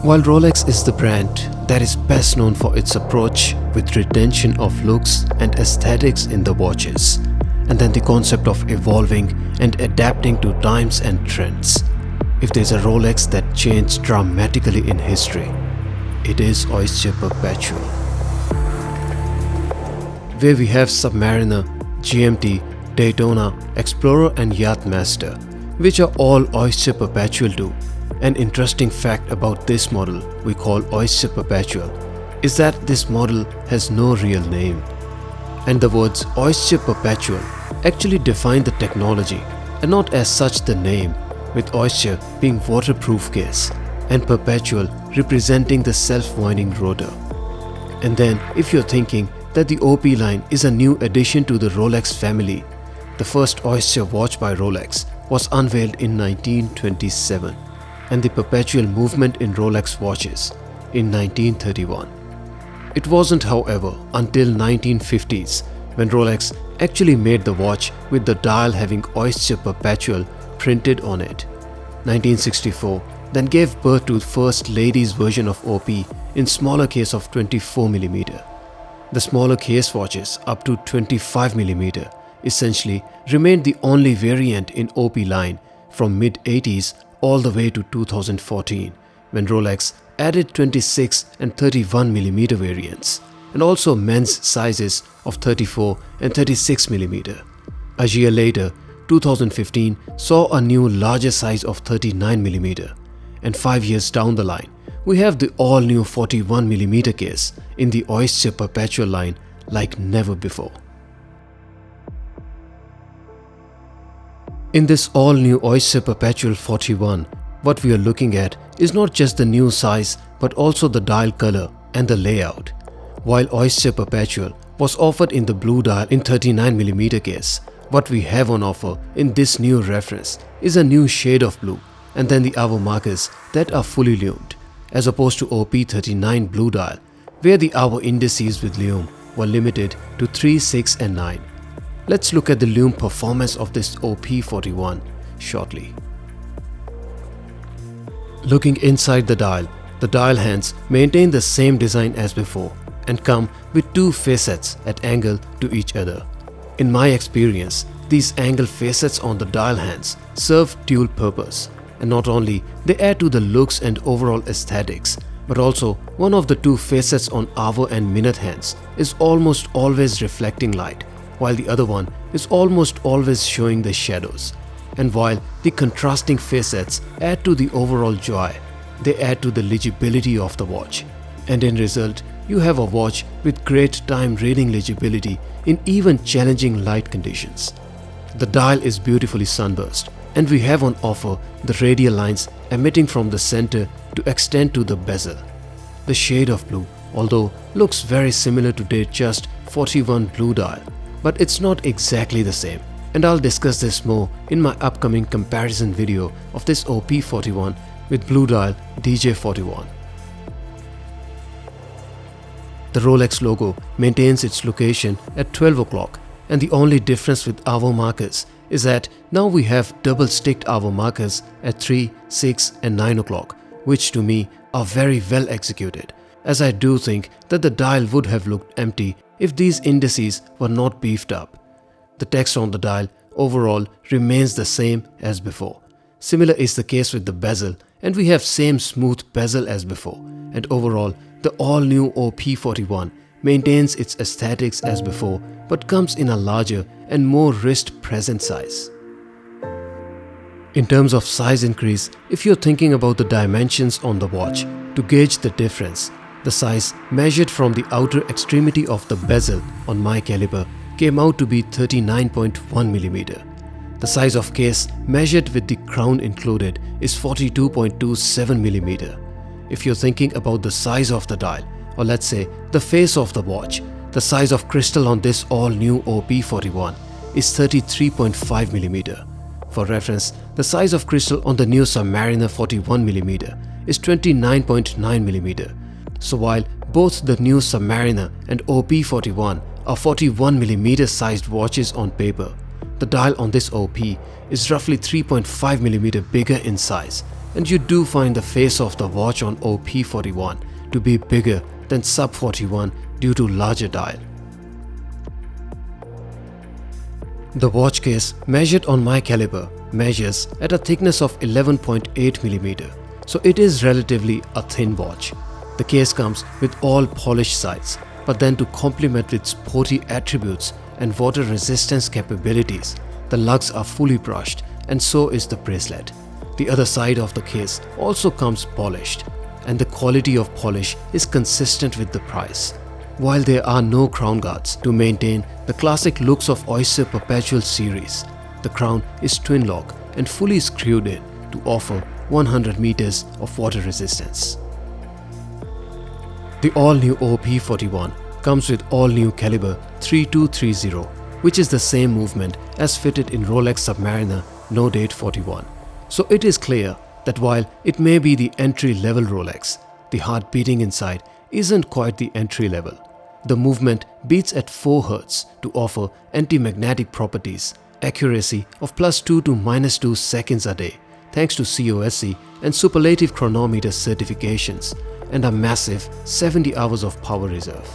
While Rolex is the brand that is best known for its approach with retention of looks and aesthetics in the watches, and then the concept of evolving and adapting to times and trends, if there's a Rolex that changed dramatically in history, it is Oyster Perpetual. Where we have Submariner, GMT, Daytona, Explorer and Yachtmaster, which are all Oyster Perpetual too. An interesting fact about this model we call Oyster Perpetual is that this model has no real name. And the words Oyster Perpetual actually define the technology and not as such the name, with Oyster being waterproof case and Perpetual representing the self-winding rotor. And then if you're thinking that the OP line is a new addition to the Rolex family, the first Oyster watch by Rolex was unveiled in 1927 and the Perpetual movement in Rolex watches in 1931. It wasn't, however, until 1950s when Rolex actually made the watch with the dial having Oyster Perpetual printed on it. 1964 then gave birth to the first ladies version of OP in smaller case of 24mm. The smaller case watches up to 25mm essentially remained the only variant in OP line from mid-80s all the way to 2014 when Rolex added 26 and 31mm variants and also men's sizes of 34 and 36mm. A year later, 2015 saw a new larger size of 39mm, and 5 years down the line, we have the all-new 41mm case in the Oyster Perpetual line like never before. In this all-new Oyster Perpetual 41, what we are looking at is not just the new size but also the dial color and the layout. While Oyster Perpetual was offered in the blue dial in 39mm case, what we have on offer in this new reference is a new shade of blue and then the hour markers that are fully lumed, as opposed to OP39 blue dial where the hour indices with Loom were limited to 3, 6 and 9. Let's look at the Loom performance of this OP41 shortly. Looking inside the dial hands maintain the same design as before and come with two facets at angle to each other. In my experience, these angle facets on the dial hands serve dual purpose, and not only they add to the looks and overall aesthetics, but also one of the two facets on hour and minute hands is almost always reflecting light, while the other one is almost always showing the shadows. And while the contrasting facets add to the overall joy, they add to the legibility of the watch. And in result, you have a watch with great time reading legibility in even challenging light conditions. The dial is beautifully sunburst, and we have on offer the radial lines emitting from the center to extend to the bezel. The shade of blue, although looks very similar to Datejust 41 blue dial, but it's not exactly the same, and I'll discuss this more in my upcoming comparison video of this OP41 with blue dial DJ41. The Rolex logo maintains its location at 12 o'clock, and the only difference with hour markers is that now we have double sticked hour markers at 3, 6 and 9 o'clock, which to me are very well executed, as I do think that the dial would have looked empty if these indices were not beefed up. The text on the dial overall remains the same as before. Similar is the case with the bezel, and we have same smooth bezel as before, and overall the all-new OP41 maintains its aesthetics as before but comes in a larger and more wrist-present size. In terms of size increase, if you're thinking about the dimensions on the watch to gauge the difference, the size measured from the outer extremity of the bezel on my caliber came out to be 39.1mm. The size of case measured with the crown included is 42.27mm. If you're thinking about the size of the dial, or let's say the face of the watch, the size of crystal on this all-new OP41 is 33.5mm. For reference, the size of crystal on the new Submariner 41mm is 29.9mm. So while both the new Submariner and OP41 are 41mm sized watches on paper, the dial on this OP is roughly 3.5mm bigger in size and you do find the face of the watch on OP41 to be bigger than sub 41 due to larger dial. The watch case measured on my caliber measures at a thickness of 11.8mm, so it is relatively a thin watch. The case comes with all polished sides, but then to complement with sporty attributes and water resistance capabilities, the lugs are fully brushed and so is the bracelet. The other side of the case also comes polished, and the quality of polish is consistent with the price. While there are no crown guards to maintain the classic looks of Oyster Perpetual series, the crown is twin lock and fully screwed in to offer 100 meters of water resistance. The all-new OP41 comes with all-new caliber 3230, which is the same movement as fitted in Rolex Submariner No Date 41. So it is clear that while it may be the entry-level Rolex, the heart beating inside isn't quite the entry level. The movement beats at 4 Hz to offer anti-magnetic properties, accuracy of +2 to -2 seconds a day thanks to COSC and superlative chronometer certifications, and a massive 70 hours of power reserve.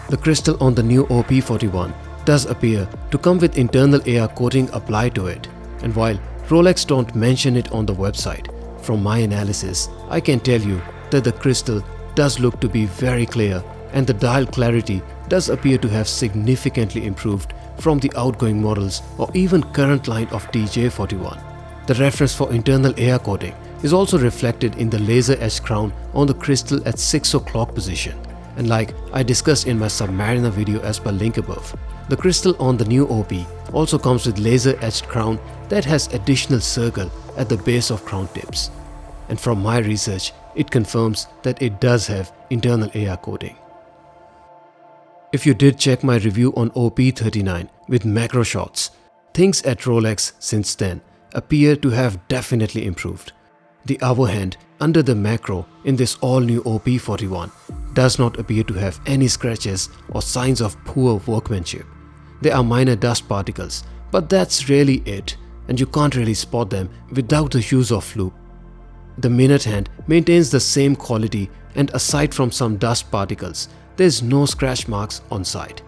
The crystal on the new OP41 does appear to come with internal air coating applied to it, and while Rolex don't mention it on the website, from my analysis I can tell you that the crystal does look to be very clear, and the dial clarity does appear to have significantly improved from the outgoing models or even current line of DJ41. The reference for internal air coating is also reflected in the laser etched crown on the crystal at 6 o'clock position, and like I discussed in my Submariner video as per link above, the crystal on the new OP also comes with laser etched crown that has additional circle at the base of crown tips, and from my research it confirms that it does have internal air coating. If you did check my review on OP39 with macro shots, things at Rolex since then appear to have definitely improved. The hour hand under the macro in this all-new OP41 does not appear to have any scratches or signs of poor workmanship. There are minor dust particles, but that's really it, and you can't really spot them without the use of loop. The minute hand maintains the same quality, and aside from some dust particles, there's no scratch marks on side.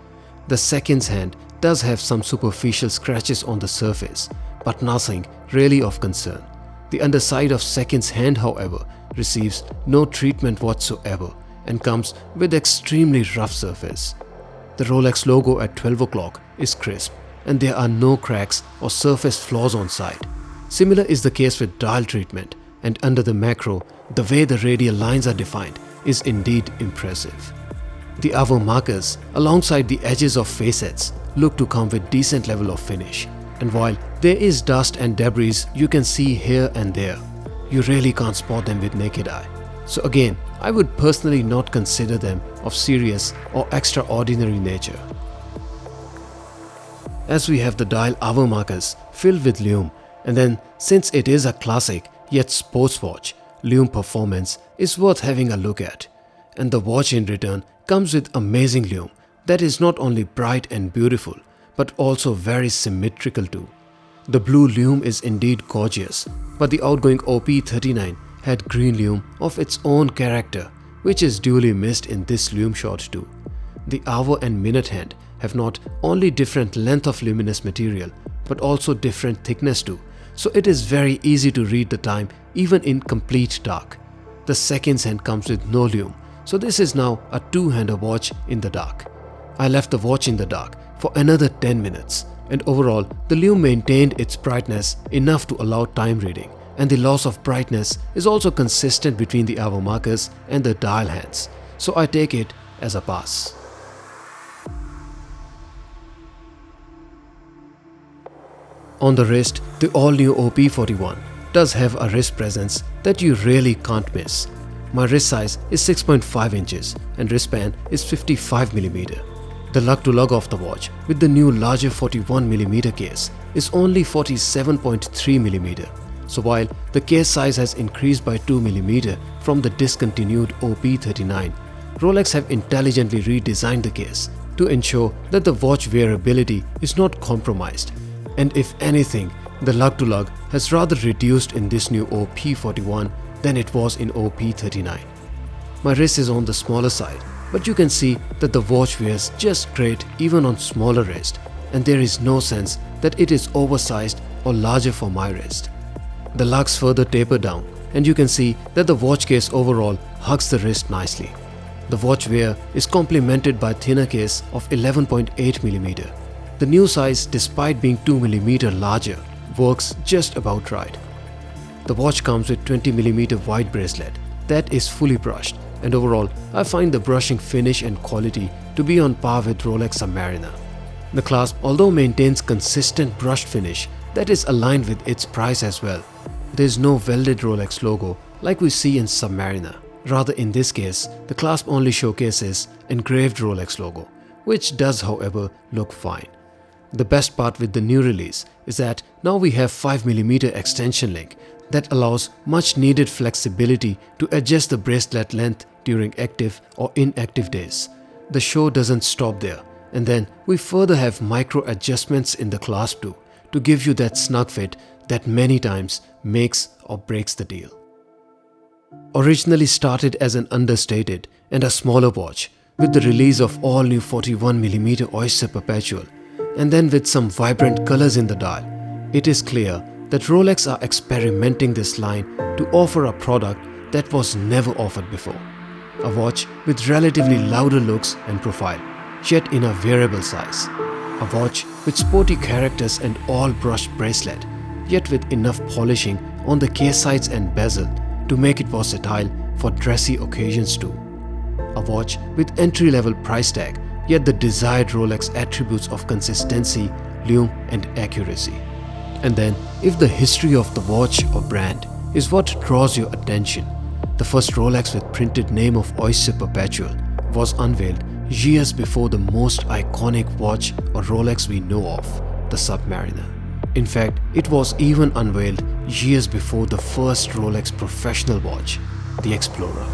The seconds hand does have some superficial scratches on the surface, but nothing really of concern. The underside of seconds hand, however, receives no treatment whatsoever and comes with extremely rough surface. The Rolex logo at 12 o'clock is crisp, and there are no cracks or surface flaws on side. Similar is the case with dial treatment, and under the macro, the way the radial lines are defined is indeed impressive. The hour markers alongside the edges of facets look to come with decent level of finish, and while there is dust and debris you can see here and there, you really can't spot them with naked eye. So again, I would personally not consider them of serious or extraordinary nature. As we have the dial hour markers filled with Loom, and then since it is a classic yet sports watch, Loom performance is worth having a look at. And the watch in return comes with amazing Loom that is not only bright and beautiful, but also very symmetrical too. The blue Loom is indeed gorgeous, but the outgoing OP39 had green Loom of its own character, which is duly missed in this Loom shot too. The hour and minute hand have not only different length of luminous material, but also different thickness too, so it is very easy to read the time even in complete dark. The seconds hand comes with no Loom, so this is now a two-hander watch in the dark. I left the watch in the dark for another 10 minutes, and overall the Loom maintained its brightness enough to allow time reading, and the loss of brightness is also consistent between the hour markers and the dial hands, so I take it as a pass. On the wrist, the all-new OP41 does have a wrist presence that you really can't miss. My wrist size is 6.5 inches and wristband is 55mm. The lug-to-lug of the watch with the new larger 41mm case is only 47.3mm. So while the case size has increased by 2mm from the discontinued OP39, Rolex have intelligently redesigned the case to ensure that the watch wearability is not compromised, and if anything, The lug-to-lug has rather reduced in this new OP41 than it was in OP39. My wrist is on the smaller side, but you can see that the watch wears just great even on smaller wrist, and there is no sense that it is oversized or larger for my wrist. The lugs further taper down, and you can see that the watch case overall hugs the wrist nicely. The watch wear is complemented by thinner case of 11.8mm. The new size, despite being 2mm larger, works just about right. The watch comes with 20mm wide bracelet that is fully brushed, and overall I find the brushing finish and quality to be on par with Rolex Submariner. The clasp, although maintains consistent brushed finish that is aligned with its price as well. There is no welded Rolex logo like we see in Submariner. Rather, in this case, the clasp only showcases engraved Rolex logo, which does however look fine. The best part with the new release is that now we have 5mm extension link that allows much needed flexibility to adjust the bracelet length during active or inactive days. The show doesn't stop there, and then we further have micro adjustments in the clasp too to give you that snug fit that many times makes or breaks the deal. Originally started as an understated and a smaller watch, with the release of all new 41mm Oyster Perpetual, and then with some vibrant colors in the dial, it is clear that Rolex are experimenting this line to offer a product that was never offered before. A watch with relatively louder looks and profile, yet in a wearable size. A watch with sporty characters and all brushed bracelet, yet with enough polishing on the case sides and bezel to make it versatile for dressy occasions too. A watch with entry-level price tag, yet the desired Rolex attributes of consistency, lume and accuracy. And then, if the history of the watch or brand is what draws your attention, the first Rolex with printed name of Oyster Perpetual was unveiled years before the most iconic watch or Rolex we know of, the Submariner. In fact, it was even unveiled years before the first Rolex professional watch, the Explorer.